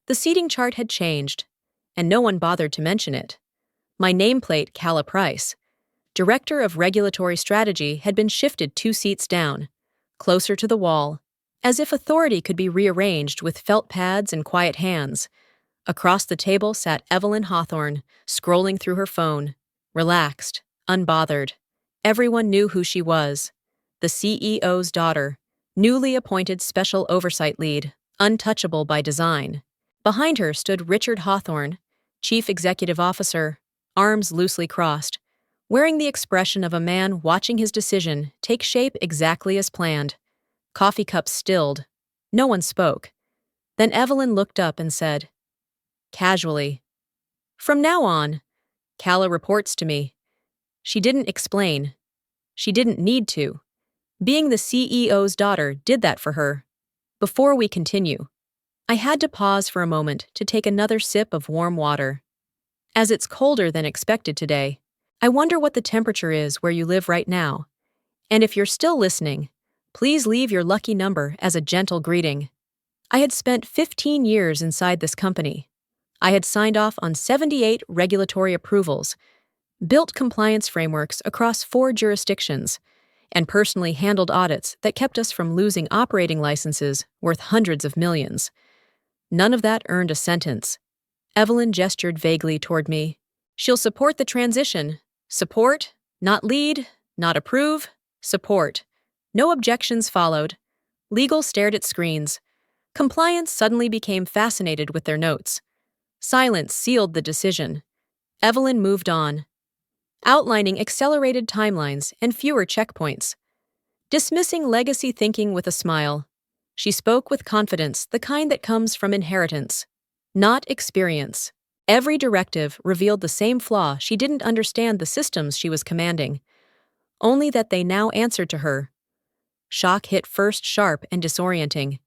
The seating chart had changed, and no one bothered to mention it. My nameplate, Calla Price, Director of Regulatory Strategy, had been shifted 2 seats down, closer to the wall, as if authority could be rearranged with felt pads and quiet hands. Across the table sat Evelyn Hawthorne, scrolling through her phone, relaxed, unbothered. Everyone knew who she was. The CEO's daughter, newly appointed Special Oversight Lead, untouchable by design. Behind her stood Richard Hawthorne, Chief Executive Officer, arms loosely crossed, wearing the expression of a man watching his decision take shape exactly as planned. Coffee cups stilled. No one spoke. Then Evelyn looked up and said, casually, "From now on, Calla reports to me." She didn't explain. She didn't need to. Being the CEO's daughter did that for her. Before we continue, I had to pause for a moment to take another sip of warm water. As it's colder than expected today, I wonder what the temperature is where you live right now. And if you're still listening, please leave your lucky number as a gentle greeting. I had spent 15 years inside this company. I had signed off on 78 regulatory approvals, built compliance frameworks across 4 jurisdictions, and personally handled audits that kept us from losing operating licenses worth hundreds of millions. None of that earned a sentence. Evelyn gestured vaguely toward me. She'll support the transition. Support, not lead, not approve, support. No objections followed. Legal stared at screens. Compliance suddenly became fascinated with their notes. Silence sealed the decision. Evelyn moved on, outlining accelerated timelines and fewer checkpoints. Dismissing legacy thinking with a smile, she spoke with confidence, the kind that comes from inheritance, not experience. Every directive revealed the same flaw: she didn't understand the systems she was commanding, only that they now answered to her. Shock hit first, sharp and disorienting.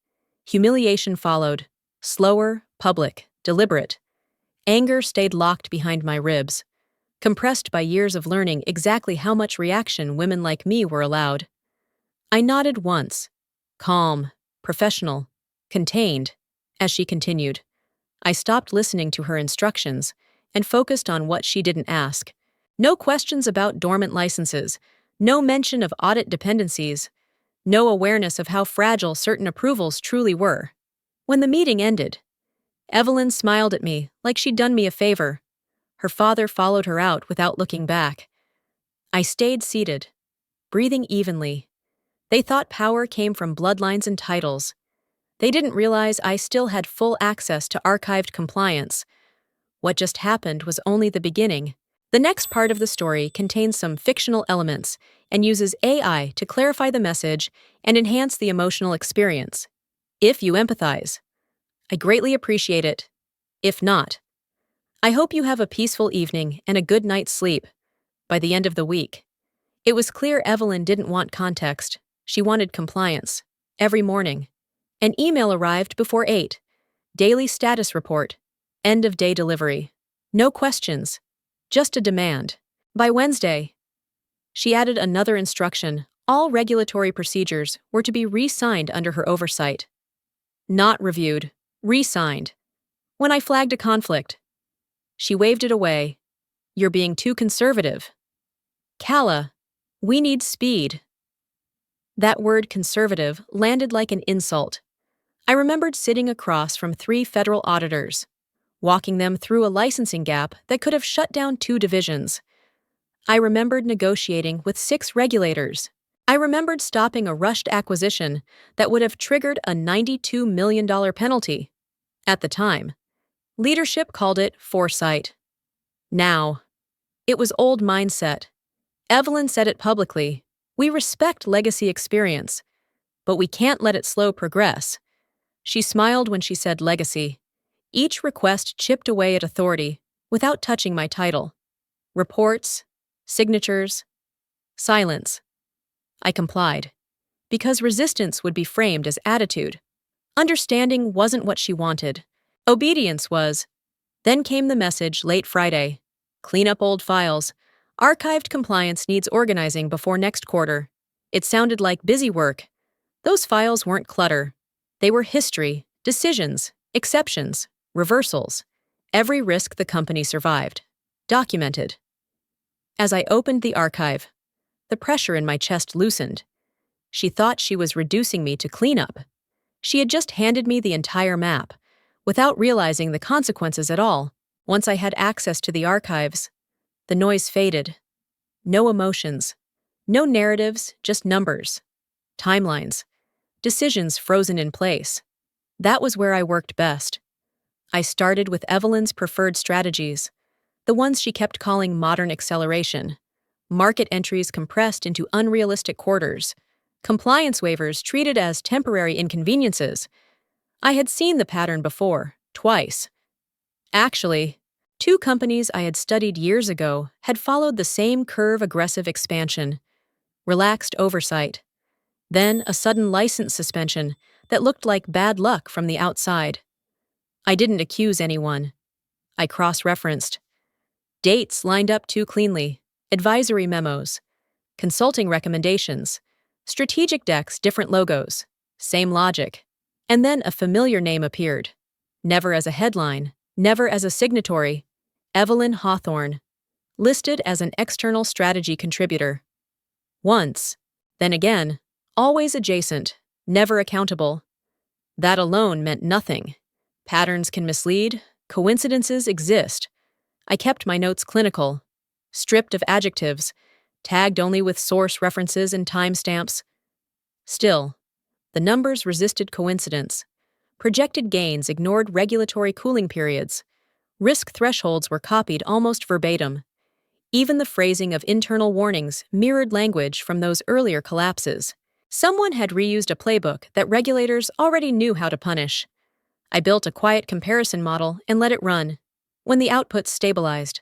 Humiliation followed, slower, public, deliberate. Anger stayed locked behind my ribs, compressed by years of learning exactly how much reaction women like me were allowed. I nodded once, calm, professional, contained, as she continued. I stopped listening to her instructions and focused on what she didn't ask. No questions about dormant licenses, no mention of audit dependencies, no awareness of how fragile certain approvals truly were. When the meeting ended, Evelyn smiled at me like she'd done me a favor. Her father followed her out without looking back. I stayed seated, breathing evenly. They thought power came from bloodlines and titles. They didn't realize I still had full access to archived compliance. What just happened was only the beginning. The next part of the story contains some fictional elements and uses AI to clarify the message and enhance the emotional experience. If you empathize, I greatly appreciate it. If not, I hope you have a peaceful evening and a good night's sleep. By the end of the week, it was clear Evelyn didn't want context. She wanted compliance. Every morning, an email arrived before 8. Daily status report. End of day delivery. No questions, just a demand. By Wednesday, she added another instruction. All regulatory procedures were to be re-signed under her oversight. Not reviewed, re-signed. When I flagged a conflict, she waved it away. You're being too conservative. Calla, we need speed. That word conservative landed like an insult. I remembered sitting across from 3 federal auditors, walking them through a licensing gap that could have shut down 2 divisions. I remembered negotiating with 6 regulators. I remembered stopping a rushed acquisition that would have triggered a $92 million penalty. At the time, leadership called it foresight. Now, it was old mindset. Evelyn said it publicly. We respect legacy experience, but we can't let it slow progress. She smiled when she said legacy. Each request chipped away at authority without touching my title. Reports, signatures, silence. I complied, because resistance would be framed as attitude. Understanding wasn't what she wanted. Obedience was. Then came the message late Friday. Clean up old files. Archived compliance needs organizing before next quarter. It sounded like busy work. Those files weren't clutter. They were history, decisions, exceptions, reversals, every risk the company survived. Documented. As I opened the archive, the pressure in my chest loosened. She thought she was reducing me to cleanup. She had just handed me the entire map, without realizing the consequences at all. Once I had access to the archives, the noise faded. No emotions. No narratives, just numbers. Timelines. Decisions frozen in place. That was where I worked best. I started with Evelyn's preferred strategies, the ones she kept calling modern acceleration. Market entries compressed into unrealistic quarters. Compliance waivers treated as temporary inconveniences. I had seen the pattern before, twice. Actually, two companies I had studied years ago had followed the same curve-aggressive expansion. Relaxed oversight. Then a sudden license suspension that looked like bad luck from the outside. I didn't accuse anyone. I cross-referenced. Dates lined up too cleanly, advisory memos, consulting recommendations, strategic decks, different logos, same logic. And then a familiar name appeared. Never as a headline, never as a signatory. Evelyn Hawthorne, listed as an external strategy contributor. Once, then again, always adjacent, never accountable. That alone meant nothing. Patterns can mislead, coincidences exist. I kept my notes clinical, stripped of adjectives, tagged only with source references and timestamps. Still, the numbers resisted coincidence. Projected gains ignored regulatory cooling periods. Risk thresholds were copied almost verbatim. Even the phrasing of internal warnings mirrored language from those earlier collapses. Someone had reused a playbook that regulators already knew how to punish. I built a quiet comparison model and let it run. When the outputs stabilized,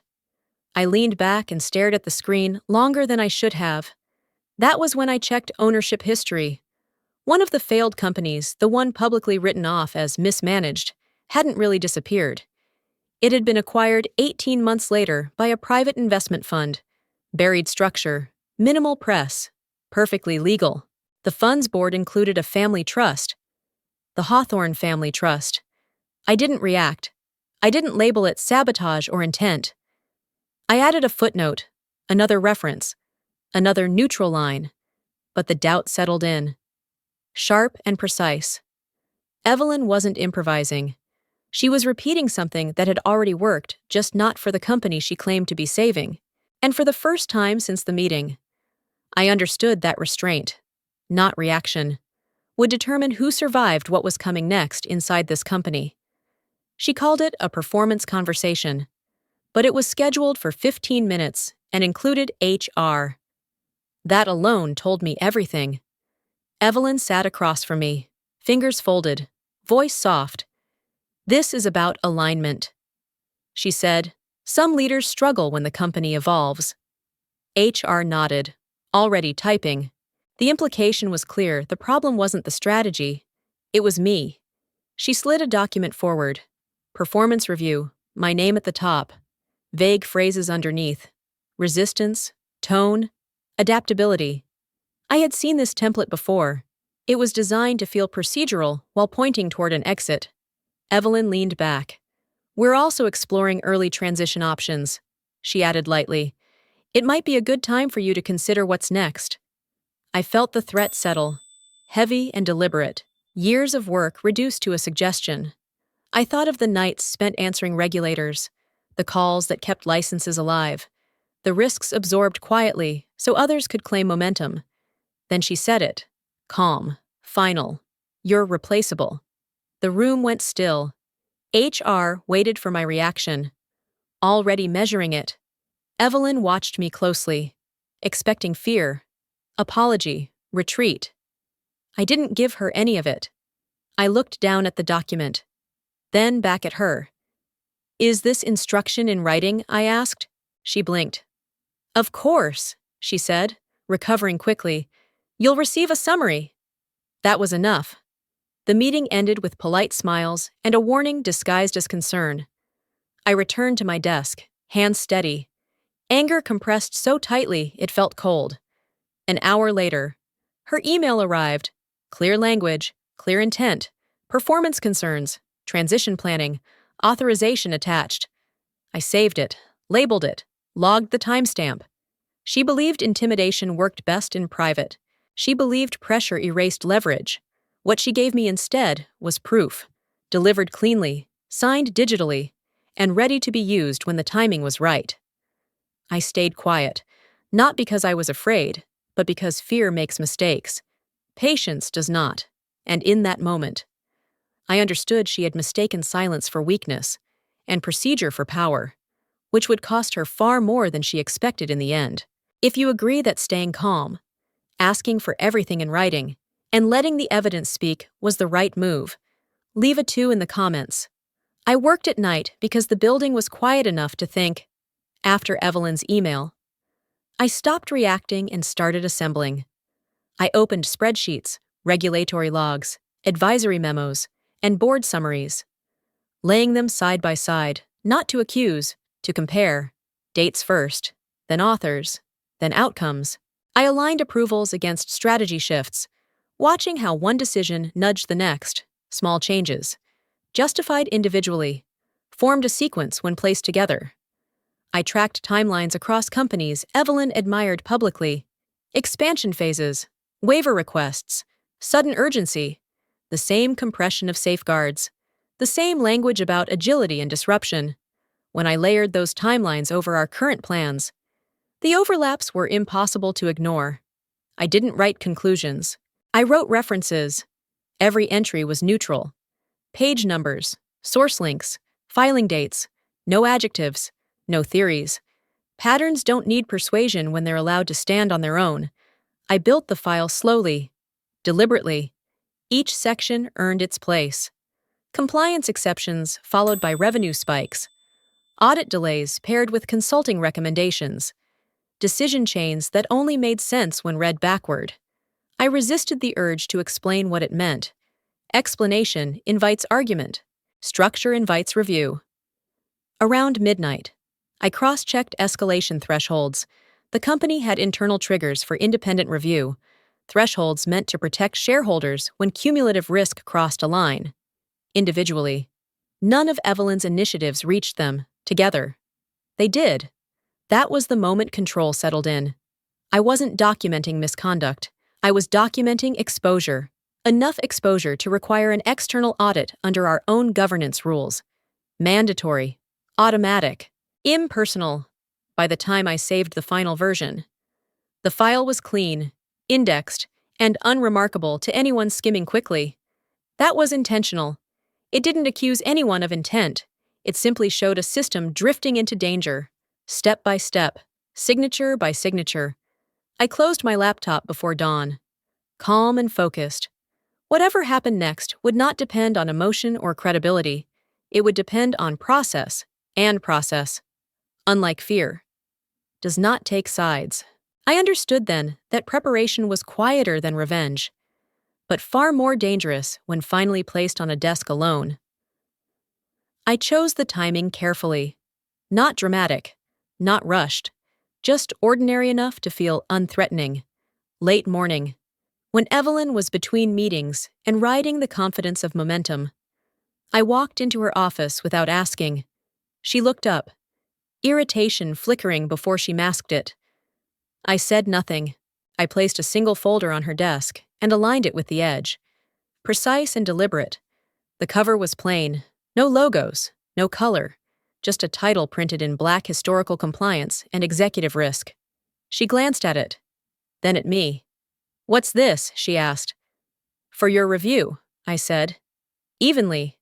I leaned back and stared at the screen longer than I should have. That was when I checked ownership history. One of the failed companies, the one publicly written off as mismanaged, hadn't really disappeared. It had been acquired 18 months later by a private investment fund. Buried structure, minimal press, perfectly legal. The fund's board included a family trust, the Hawthorne Family Trust. I didn't react. I didn't label it sabotage or intent. I added a footnote, another reference, another neutral line, but the doubt settled in. Sharp and precise. Evelyn wasn't improvising. She was repeating something that had already worked, just not for the company she claimed to be saving. And for the first time since the meeting, I understood that restraint, not reaction, would determine who survived what was coming next inside this company. She called it a performance conversation, but it was scheduled for 15 minutes and included HR. That alone told me everything. Evelyn sat across from me, fingers folded, voice soft. This is about alignment. She said, some leaders struggle when the company evolves. HR nodded, already typing. The implication was clear. The problem wasn't the strategy. It was me. She slid a document forward. Performance review, my name at the top. Vague phrases underneath. Resistance, tone, adaptability. I had seen this template before. It was designed to feel procedural while pointing toward an exit. Evelyn leaned back. We're also exploring early transition options, she added lightly. It might be a good time for you to consider what's next. I felt the threat settle, heavy and deliberate, years of work reduced to a suggestion. I thought of the nights spent answering regulators, the calls that kept licenses alive, the risks absorbed quietly so others could claim momentum. Then she said it, calm, final. You're replaceable. The room went still. HR waited for my reaction. Already measuring it. Evelyn watched me closely, expecting fear, apology, retreat. I didn't give her any of it. I looked down at the document, then back at her. Is this instruction in writing? I asked. She blinked. Of course, she said, recovering quickly. You'll receive a summary. That was enough. The meeting ended with polite smiles and a warning disguised as concern. I returned to my desk, hands steady. Anger compressed so tightly it felt cold. An hour later, her email arrived. Clear language, clear intent, performance concerns, transition planning, Authorization attached. I saved it, labeled it, logged the timestamp. She believed intimidation worked best in private. She believed pressure erased leverage. What she gave me instead was proof, delivered cleanly, signed digitally, and ready to be used when the timing was right. I stayed quiet, not because I was afraid, but because fear makes mistakes. Patience does not. And in that moment, I understood she had mistaken silence for weakness and procedure for power, which would cost her far more than she expected in the end. If you agree that staying calm, asking for everything in writing, and letting the evidence speak was the right move, leave a 2 in the comments. I worked at night because the building was quiet enough to think. After Evelyn's email, I stopped reacting and started assembling. I opened spreadsheets, regulatory logs, advisory memos, and board summaries, laying them side by side, not to accuse, to compare. Dates first, then authors, then outcomes. I aligned approvals against strategy shifts, watching how one decision nudged the next, small changes, justified individually, formed a sequence when placed together. I tracked timelines across companies Evelyn admired publicly, expansion phases, waiver requests, sudden urgency, the same compression of safeguards, the same language about agility and disruption. When I layered those timelines over our current plans, the overlaps were impossible to ignore. I didn't write conclusions. I wrote references. Every entry was neutral. Page numbers, source links, filing dates, no adjectives, no theories. Patterns don't need persuasion when they're allowed to stand on their own. I built the file slowly, deliberately. Each section earned its place. Compliance exceptions followed by revenue spikes. Audit delays paired with consulting recommendations. Decision chains that only made sense when read backward. I resisted the urge to explain what it meant. Explanation invites argument. Structure invites review. Around midnight, I cross-checked escalation thresholds. The company had internal triggers for independent review, thresholds meant to protect shareholders when cumulative risk crossed a line. Individually, none of Evelyn's initiatives reached them. Together, they did. That was the moment control settled in. I wasn't documenting misconduct. I was documenting exposure. Enough exposure to require an external audit under our own governance rules. Mandatory, automatic, impersonal. By the time I saved the final version, the file was clean, indexed, and unremarkable to anyone skimming quickly. That was intentional. It didn't accuse anyone of intent. It simply showed a system drifting into danger. Step by step, signature by signature. I closed my laptop before dawn. Calm and focused. Whatever happened next would not depend on emotion or credibility. It would depend on process, and process, unlike fear, does not take sides. I understood then that preparation was quieter than revenge, but far more dangerous when finally placed on a desk alone. I chose the timing carefully. Not dramatic, not rushed, just ordinary enough to feel unthreatening. Late morning, when Evelyn was between meetings and riding the confidence of momentum. I walked into her office without asking. She looked up, irritation flickering before she masked it. I said nothing. I placed a single folder on her desk and aligned it with the edge. Precise and deliberate. The cover was plain. No logos, no color. Just a title printed in black: historical compliance and executive risk. She glanced at it, then at me. "What's this?" she asked. "For your review," I said. Evenly.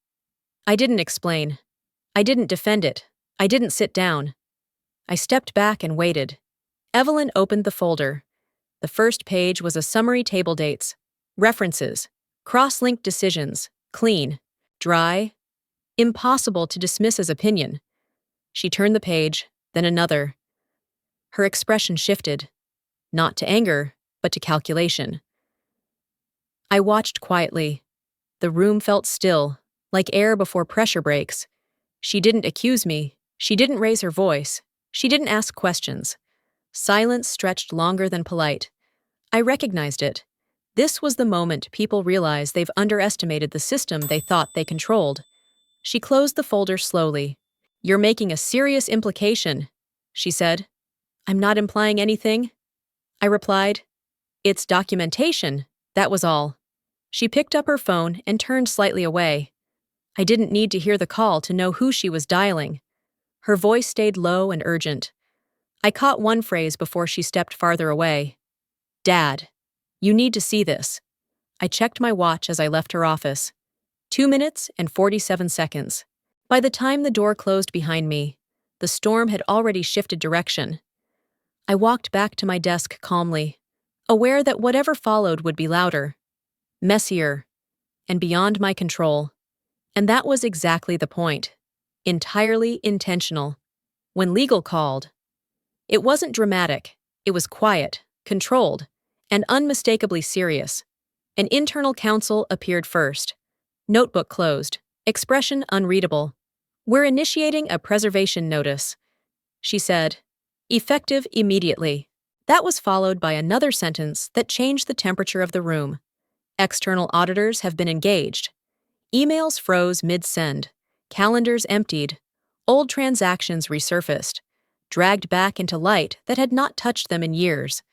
I didn't explain. I didn't defend it. I didn't sit down. I stepped back and waited. Evelyn opened the folder. The first page was a summary: table dates, references, cross-linked decisions, clean, dry, impossible to dismiss as opinion. She turned the page, then another. Her expression shifted, not to anger, but to calculation. I watched quietly. The room felt still, like air before pressure breaks. She didn't accuse me. She didn't raise her voice. She didn't ask questions. Silence stretched longer than polite. I recognized it. This was the moment people realize they've underestimated the system they thought they controlled. She closed the folder slowly. "You're making a serious implication," she said. "I'm not implying anything," I replied. "It's documentation, that was all." She picked up her phone and turned slightly away. I didn't need to hear the call to know who she was dialing. Her voice stayed low and urgent. I caught one phrase before she stepped farther away. "Dad, you need to see this." I checked my watch as I left her office. 2 minutes and 47 seconds. By the time the door closed behind me, the storm had already shifted direction. I walked back to my desk calmly, aware that whatever followed would be louder, messier, and beyond my control. And that was exactly the point. Entirely intentional. When legal called, it wasn't dramatic, it was quiet, controlled, and unmistakably serious. An internal counsel appeared first. Notebook closed, expression unreadable. "We're initiating a preservation notice," she said. "Effective immediately." That was followed by another sentence that changed the temperature of the room. "External auditors have been engaged." Emails froze mid-send. Calendars emptied. Old transactions resurfaced, dragged back into light that had not touched them in years.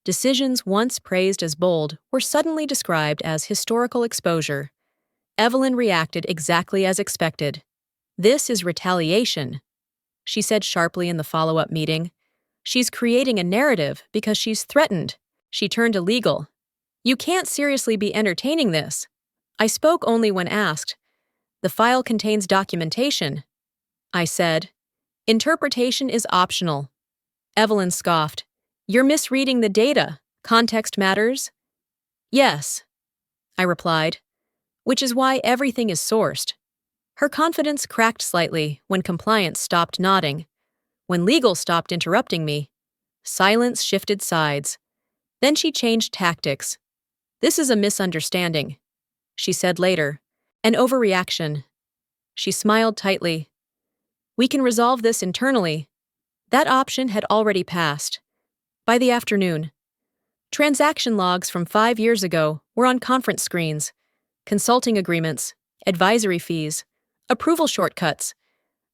Decisions once praised as bold were suddenly described as historical exposure. Evelyn reacted exactly as expected. "This is retaliation," she said sharply in the follow-up meeting. "She's creating a narrative because she's threatened." She turned to legal. "You can't seriously be entertaining this." I spoke only when asked. "The file contains documentation," I said. "Interpretation is optional." Evelyn scoffed. "You're misreading the data. Context matters." "Yes," I replied, "which is why everything is sourced." Her confidence cracked slightly when compliance stopped nodding. When legal stopped interrupting me, silence shifted sides. Then she changed tactics. "This is a misunderstanding," she said later. "An overreaction." She smiled tightly. "We can resolve this internally." That option had already passed. By the afternoon, transaction logs from 5 years ago were on conference screens, consulting agreements, advisory fees, approval shortcuts.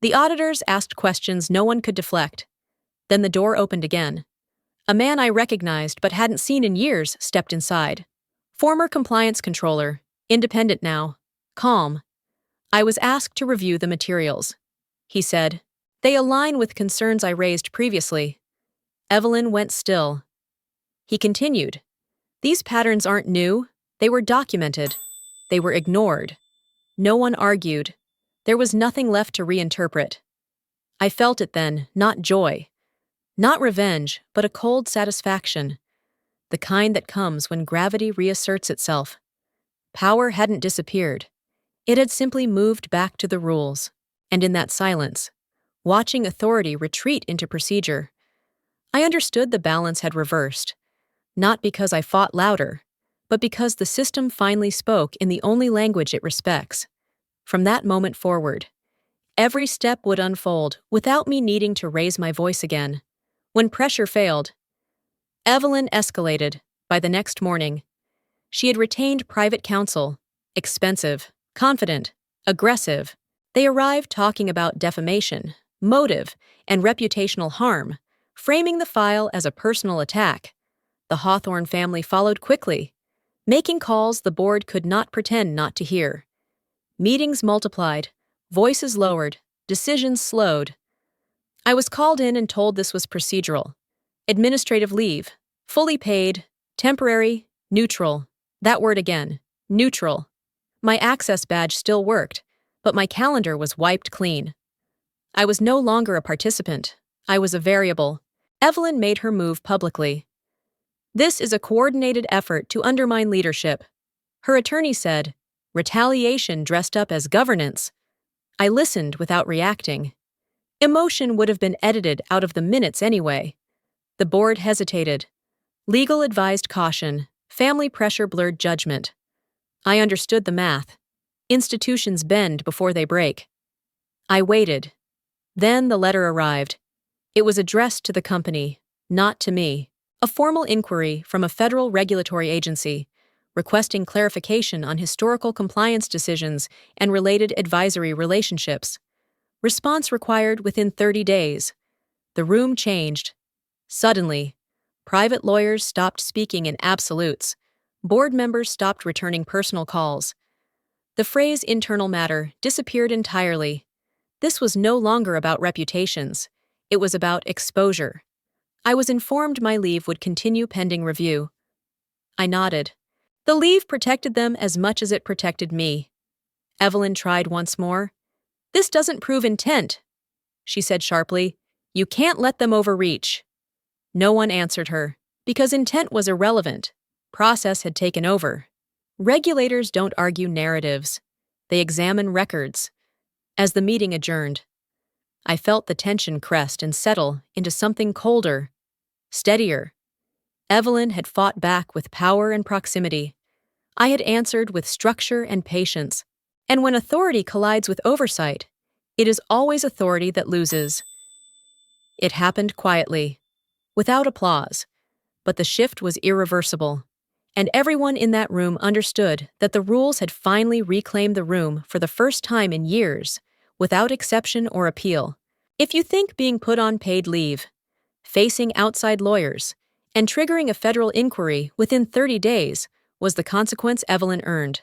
The auditors asked questions no one could deflect. Then the door opened again. A man I recognized but hadn't seen in years stepped inside. Former compliance controller, independent now, calm. "I was asked to review the materials," he said. "They align with concerns I raised previously." Evelyn went still. He continued. "These patterns aren't new. They were documented. They were ignored. No one argued. There was nothing left to reinterpret." I felt it then, not joy. Not revenge, but a cold satisfaction. The kind that comes when gravity reasserts itself. Power hadn't disappeared. It had simply moved back to the rules. And in that silence, watching authority retreat into procedure, I understood the balance had reversed. Not because I fought louder, but because the system finally spoke in the only language it respects. From that moment forward, every step would unfold without me needing to raise my voice again. When pressure failed, Evelyn escalated. By the next morning, she had retained private counsel, expensive, confident, aggressive. They arrived talking about defamation, motive, and reputational harm, framing the file as a personal attack. The Hawthorne family followed quickly, making calls the board could not pretend not to hear. Meetings multiplied, voices lowered, decisions slowed. I was called in and told this was procedural. Administrative leave, fully paid, temporary, neutral. That word again, neutral. My access badge still worked, but my calendar was wiped clean. I was no longer a participant. I was a variable. Evelyn made her move publicly. "This is a coordinated effort to undermine leadership," her attorney said. "Retaliation dressed up as governance." I listened without reacting. Emotion would have been edited out of the minutes anyway. The board hesitated. Legal advised caution. Family pressure blurred judgment. I understood the math. Institutions bend before they break. I waited. Then the letter arrived. It was addressed to the company, not to me. A formal inquiry from a federal regulatory agency, requesting clarification on historical compliance decisions and related advisory relationships. Response required within 30 days. The room changed. Suddenly, private lawyers stopped speaking in absolutes. Board members stopped returning personal calls. The phrase internal matter disappeared entirely. This was no longer about reputations. It was about exposure. I was informed my leave would continue pending review. I nodded. The leave protected them as much as it protected me. Evelyn tried once more. This doesn't prove intent, she said sharply. You can't let them overreach. No one answered her, because intent was irrelevant. Process had taken over. Regulators don't argue narratives. They examine records. As the meeting adjourned, I felt the tension crest and settle into something colder, steadier. Evelyn had fought back with power and proximity. I had answered with structure and patience. And when authority collides with oversight, it is always authority that loses. It happened quietly, without applause, but the shift was irreversible, and everyone in that room understood that the rules had finally reclaimed the room for the first time in years, without exception or appeal. If you think being put on paid leave, facing outside lawyers, and triggering a federal inquiry within 30 days was the consequence Evelyn earned,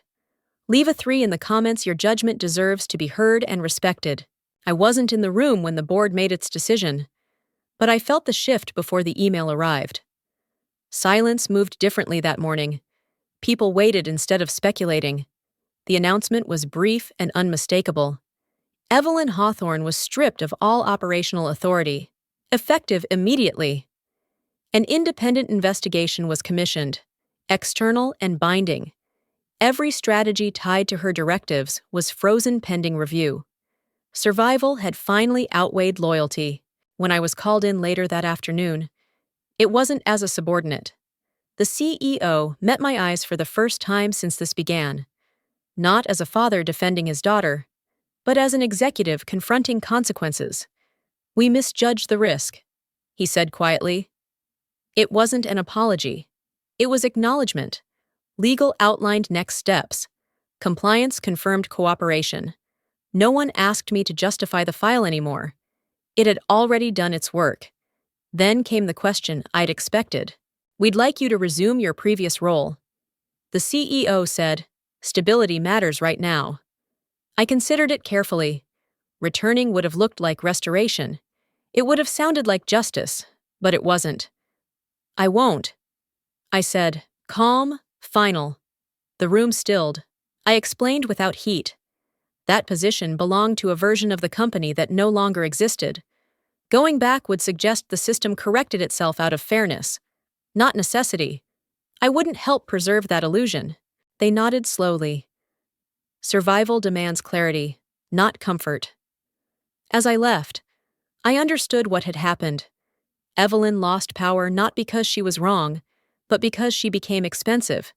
leave a 3 in the comments. Your judgment deserves to be heard and respected. I wasn't in the room when the board made its decision, but I felt the shift before the email arrived. Silence moved differently that morning. People waited instead of speculating. The announcement was brief and unmistakable. Evelyn Hawthorne was stripped of all operational authority, effective immediately. An independent investigation was commissioned, external and binding. Every strategy tied to her directives was frozen pending review. Survival had finally outweighed loyalty. When I was called in later that afternoon, it wasn't as a subordinate. The CEO met my eyes for the first time since this began, not as a father defending his daughter, but as an executive confronting consequences. We misjudged the risk, he said quietly. It wasn't an apology. It was acknowledgement. Legal outlined next steps. Compliance confirmed cooperation. No one asked me to justify the file anymore. It had already done its work. Then came the question I'd expected. We'd like you to resume your previous role. The CEO said, stability matters right now. I considered it carefully. Returning would have looked like restoration. It would have sounded like justice, but it wasn't. I won't, I said, calm, final. The room stilled. I explained without heat. That position belonged to a version of the company that no longer existed. Going back would suggest the system corrected itself out of fairness, not necessity. I wouldn't help preserve that illusion. They nodded slowly. Survival demands clarity, not comfort. As I left, I understood what had happened. Evelyn lost power not because she was wrong, but because she became expensive.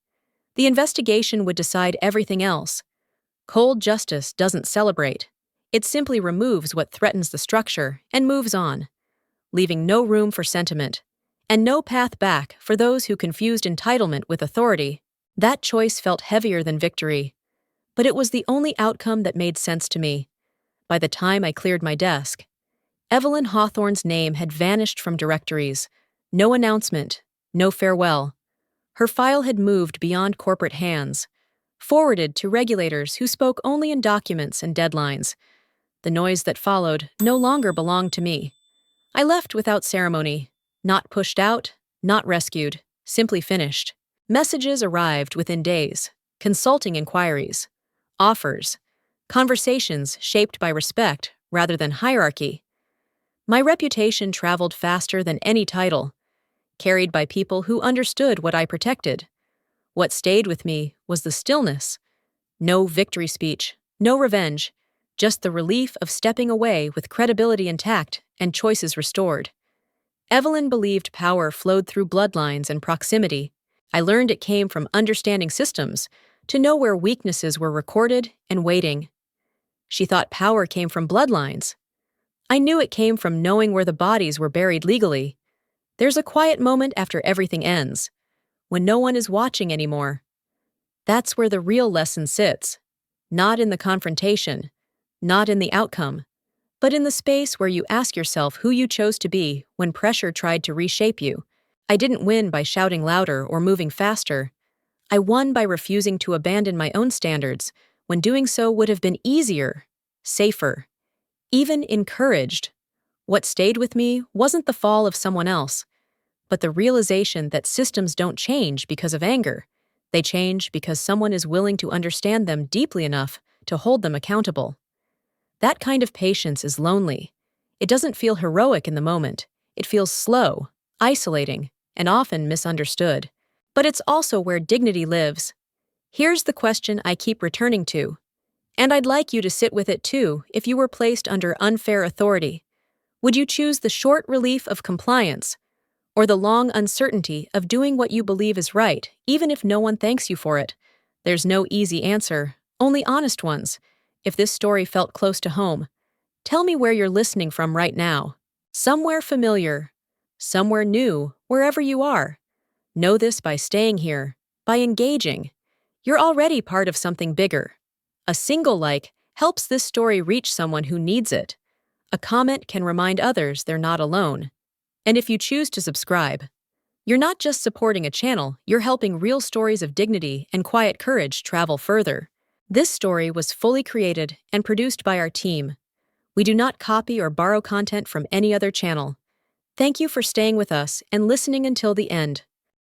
The investigation would decide everything else. Cold justice doesn't celebrate. It simply removes what threatens the structure and moves on, leaving no room for sentiment, and no path back for those who confused entitlement with authority. That choice felt heavier than victory, but it was the only outcome that made sense to me. By the time I cleared my desk, Evelyn Hawthorne's name had vanished from directories. No announcement, no farewell. Her file had moved beyond corporate hands, forwarded to regulators who spoke only in documents and deadlines. The noise that followed no longer belonged to me. I left without ceremony, not pushed out, not rescued, simply finished. Messages arrived within days, consulting inquiries, offers, conversations shaped by respect rather than hierarchy. My reputation traveled faster than any title, carried by people who understood what I protected. What stayed with me was the stillness. No victory speech, no revenge, just the relief of stepping away with credibility intact and choices restored. Evelyn believed power flowed through bloodlines and proximity. I learned it came from understanding systems, to know where weaknesses were recorded and waiting. She thought power came from bloodlines. I knew it came from knowing where the bodies were buried legally. There's a quiet moment after everything ends, when no one is watching anymore. That's where the real lesson sits. Not in the confrontation, not in the outcome, but in the space where you ask yourself who you chose to be when pressure tried to reshape you. I didn't win by shouting louder or moving faster. I won by refusing to abandon my own standards when doing so would have been easier, safer, even encouraged. What stayed with me wasn't the fall of someone else, but the realization that systems don't change because of anger. They change because someone is willing to understand them deeply enough to hold them accountable. That kind of patience is lonely. It doesn't feel heroic in the moment. It feels slow, isolating, and often misunderstood. But it's also where dignity lives. Here's the question I keep returning to, and I'd like you to sit with it too if you were placed under unfair authority. Would you choose the short relief of compliance, or the long uncertainty of doing what you believe is right, even if no one thanks you for it? There's no easy answer, only honest ones. If this story felt close to home, tell me where you're listening from right now. Somewhere familiar, somewhere new, wherever you are. Know this by staying here, by engaging. You're already part of something bigger. A single like helps this story reach someone who needs it. A comment can remind others they're not alone. And if you choose to subscribe, you're not just supporting a channel, you're helping real stories of dignity and quiet courage travel further. This story was fully created and produced by our team. We do not copy or borrow content from any other channel. Thank you for staying with us and listening until the end.